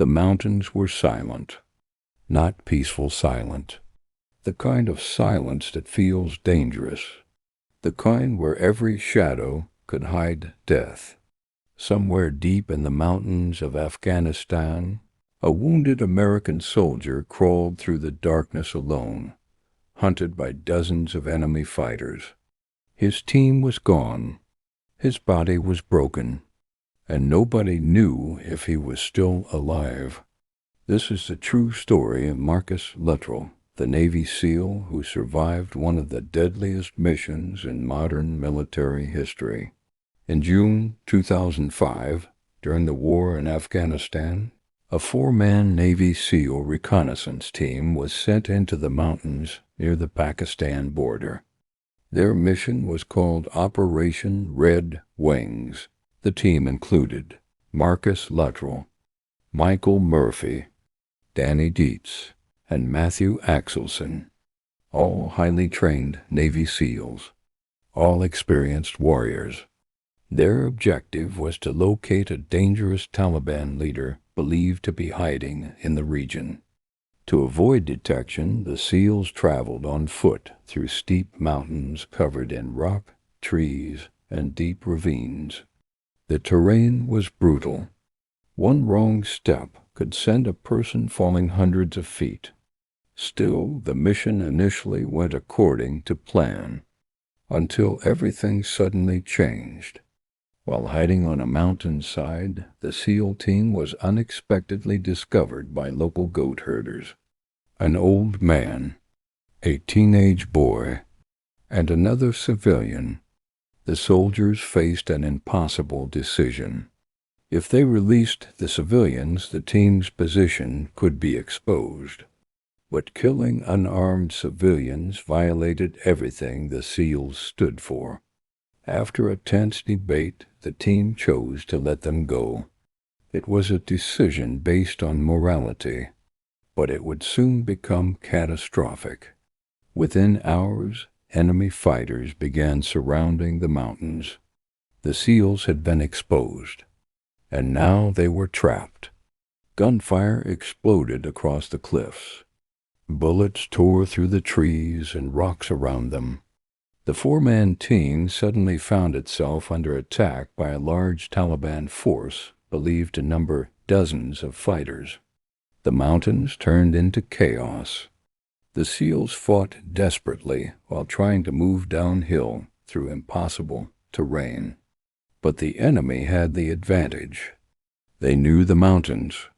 The mountains were silent, not peaceful silent. The kind of silence that feels dangerous. The kind where every shadow could hide death. Somewhere deep in the mountains of Afghanistan, a wounded American soldier crawled through the darkness alone, hunted by dozens of enemy fighters. His team was gone. His body was broken, and nobody knew if he was still alive. This is the true story of MarcusLuttrell, the Navy SEAL who survived one of the deadliest missions in modern military history. In June 2005, during the war in Afghanistan, a 4-man Navy SEAL reconnaissance team was sent into the mountains near the Pakistan border. Their mission was called Operation Red Wings. The team included MarcusLuttrell, MichaelMurphy, DannyDietz, and MatthewAxelson, all highly trained Navy SEALs, all experienced warriors. Their objective was to locate a dangerous Taliban leader believed to be hiding in the region. To avoid detection, the SEALs traveled on foot through steep mountains covered in rock, trees, and deep ravines. The terrain was brutal. One wrong step could send a person falling hundreds of feet. Still, the mission initially went according to plan, until everything suddenly changed. While hiding on a mountainside, the SEAL team was unexpectedly discovered by local goat herders. An old man, a teenage boy, and another civilian. The soldiers faced an impossible decision. If they released the civilians, the team's position could be exposed. But killing unarmed civilians violated everything the SEALs stood for. After a tense debate, the team chose to let them go. It was a decision based on morality, but it would soon become catastrophic. Within hours, enemy fighters began surrounding the mountains. The SEALs had been exposed, and now they were trapped. Gunfire exploded across the cliffs. Bullets tore through the trees and rocks around them. The 4-man team suddenly found itself under attack by a large Taliban force believed to number dozens of fighters. The mountains turned into chaos. The SEALs fought desperately while trying to move downhill through impossible terrain. But the enemy had the advantage. They knew the mountains,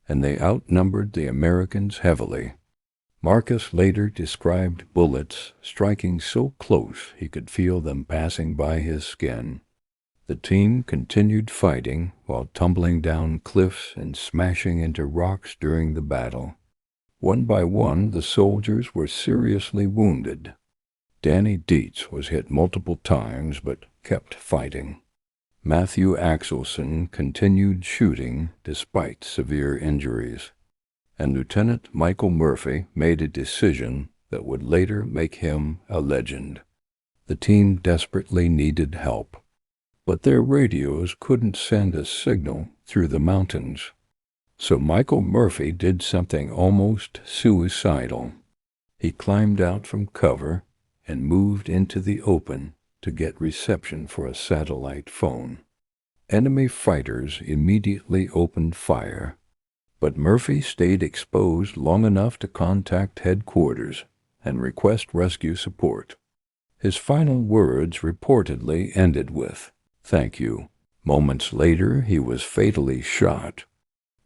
and they outnumbered the Americans heavily. Marcus later described bullets striking so close he could feel them passing by his skin. The team continued fighting while tumbling down cliffs and smashing into rocks during the battle. One by one, the soldiers were seriously wounded. DannyDietz was hit multiple times but kept fighting. MatthewAxelson continued shooting despite severe injuries. And Lieutenant MichaelMurphy made a decision that would later make him a legend. The team desperately needed help, but their radios couldn't send a signal through the mountains. So MichaelMurphy did something almost suicidal. He climbed out from cover and moved into the open to get reception for a satellite phone. Enemy fighters immediately opened fire, but Murphy stayed exposed long enough to contact headquarters and request rescue support. His final words reportedly ended with, "Thank you." Moments later, he was fatally shot.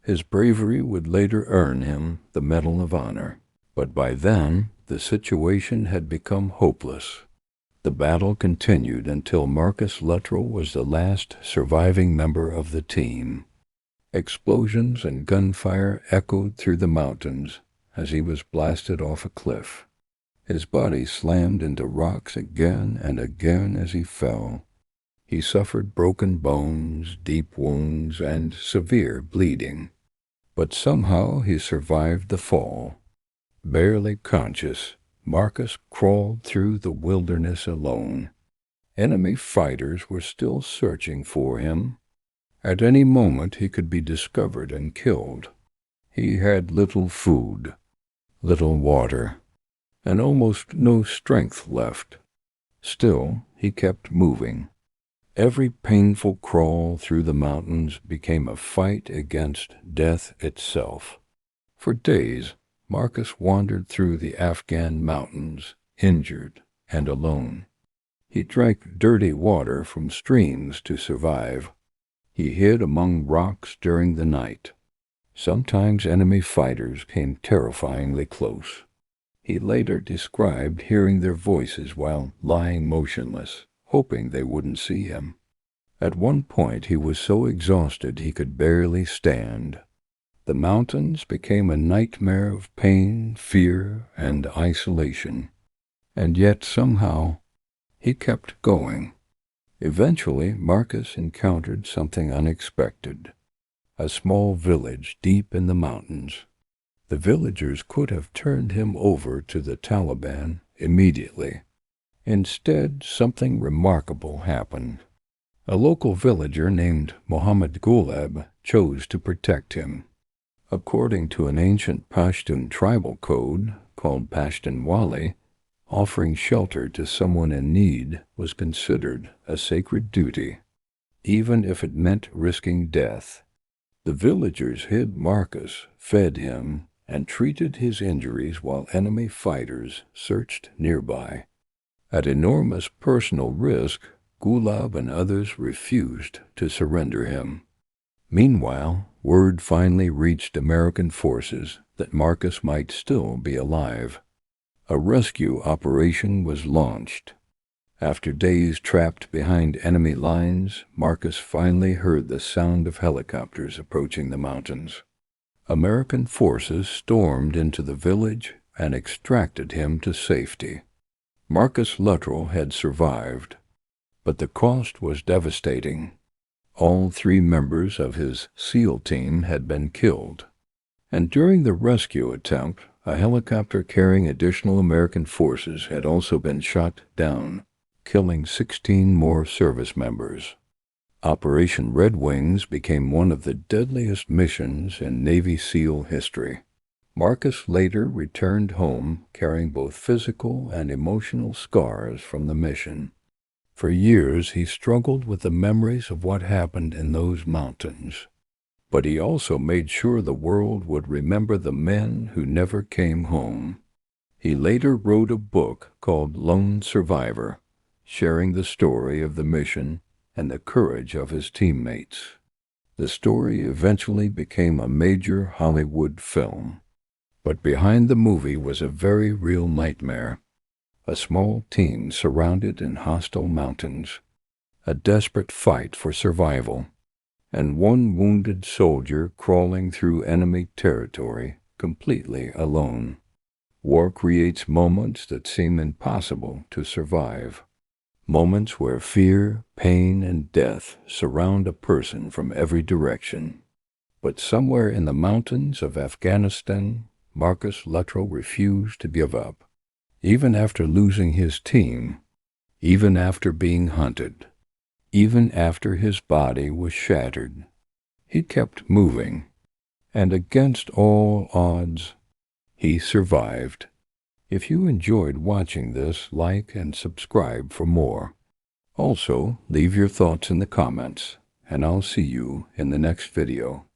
His bravery would later earn him the Medal of Honor, but by then, the situation had become hopeless. The battle continued until MarcusLuttrell was the last surviving member of the team. Explosions and gunfire echoed through the mountains as he was blasted off a cliff. His body slammed into rocks again and again as he fell. He suffered broken bones, deep wounds, and severe bleeding. But somehow he survived the fall. Barely conscious, Marcus crawled through the wilderness alone. Enemy fighters were still searching for him. At any moment he could be discovered and killed. He had little food, little water, and almost no strength left. Still, he kept moving. Every painful crawl through the mountains became a fight against death itself. For days, Marcus wandered through the Afghan mountains, injured and alone. He drank dirty water from streams to survive. He hid among rocks during the night. Sometimes enemy fighters came terrifyingly close. He later described hearing their voices while lying motionless, hoping they wouldn't see him. At one point he was so exhausted he could barely stand. The mountains became a nightmare of pain, fear, and isolation. And yet somehow he kept going. Eventually Marcus encountered something unexpected. A small village deep in the mountains. The villagers could have turned him over to the Taliban immediately. Instead, something remarkable happened. A local villager named Muhammad Gulab chose to protect him. According to an ancient Pashtun tribal code called Pashtunwali, offering shelter to someone in need was considered a sacred duty, even if it meant risking death. The villagers hid Marcus, fed him, and treated his injuries while enemy fighters searched nearby. At enormous personal risk, Gulab and others refused to surrender him. Meanwhile, word finally reached American forces that Marcus might still be alive. A rescue operation was launched. After days trapped behind enemy lines, Marcus finally heard the sound of helicopters approaching the mountains. American forces stormed into the village and extracted him to safety. MarcusLuttrell had survived, but the cost was devastating. All 3 members of his SEAL team had been killed, and during the rescue attempt, a helicopter carrying additional American forces had also been shot down, killing 16 more service members. Operation Red Wings became one of the deadliest missions in Navy SEAL history. Marcus later returned home carrying both physical and emotional scars from the mission. For years he struggled with the memories of what happened in those mountains. But he also made sure the world would remember the men who never came home. He later wrote a book called Lone Survivor, sharing the story of the mission and the courage of his teammates. The story eventually became a major Hollywood film. But behind the movie was a very real nightmare. A small team surrounded in hostile mountains, a desperate fight for survival, and one wounded soldier crawling through enemy territory completely alone. War creates moments that seem impossible to survive. Moments where fear, pain, and death surround a person from every direction. But somewhere in the mountains of Afghanistan, MarcusLuttrell refused to give up. Even after losing his team, even after being hunted, even after his body was shattered, he kept moving, and against all odds, he survived. If you enjoyed watching this, like and subscribe for more. Also, leave your thoughts in the comments, and I'll see you in the next video.